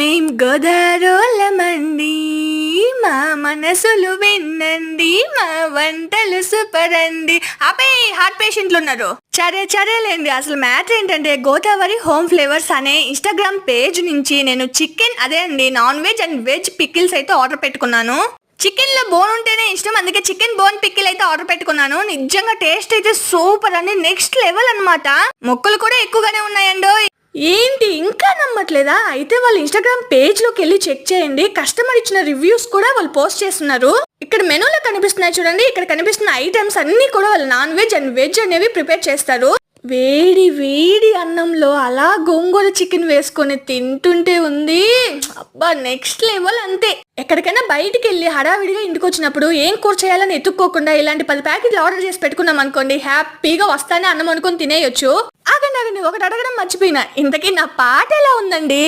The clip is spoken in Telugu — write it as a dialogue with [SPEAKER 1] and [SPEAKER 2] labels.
[SPEAKER 1] మేం గోదారోళ్ళమండి, మా మనసులు విన్నండి, మా వంటలు సూపర్ అండి. ఆపే, హార్ట్ పేషెంట్లు ఉన్నారు. సరేలేండి. అసలు మ్యాటర్ ఏంటంటే, గోదావరి హోమ్ ఫ్లేవర్స్ అనే ఇన్స్టాగ్రామ్ పేజ్ నుంచి నేను చికెన్, అదే అండి non veg and veg pickles అయితే ఆర్డర్ పెట్టుకున్నాను. చికెన్ లో బోన్ ఉంటేనే ఇష్టం, అందుకే చికెన్ బోన్ పికిల్ అయితే ఆర్డర్ పెట్టుకున్నాను. నిజంగా టేస్ట్ అయితే సూపర్ అండి, నెక్స్ట్ లెవెల్ అన్నమాట. మొక్కలు కూడా ఎక్కువగానే ఉన్నాయండో. ఏంటి ఇంకా నమ్మట్లేదా? అయితే వాళ్ళ ఇన్స్టాగ్రామ్ పేజ్ లోకి వెళ్ళి చెక్ చేయండి. కస్టమర్ ఇచ్చిన రివ్యూస్ కూడా వాళ్ళు పోస్ట్ చేస్తున్నారు. ఇక్కడ మెనూలో కనిపిస్తున్నాయి చూడండి, ఇక్కడ కనిపిస్తున్న ఐటమ్స్ అన్ని కూడా వాళ్ళు నాన్ వెజ్ అండ్ వెజ్ అనేవి ప్రిపేర్ చేస్తారు. వేడి వేడి అన్నంలో అలా గోంగూర చికెన్ వేసుకొని తింటుంటే ఉంది, అబ్బా నెక్స్ట్ లెవెల్ అంతే. ఎక్కడికైనా బయటికి వెళ్ళి హడావిడిగా ఇంటికి వచ్చినప్పుడు ఏం కూర చేయాలని ఎత్తుక్కోకుండా ఇలాంటి 10 ప్యాకెట్లు ఆర్డర్ చేసి పెట్టుకున్నాం అనుకోండి, హ్యాపీగా వస్తానే అన్నం అనుకొని తినేయొచ్చు. ఆగండి, ఒకటి అడగడం మర్చిపోయినా, ఇంతకీ నా పాట ఎలా ఉందండి?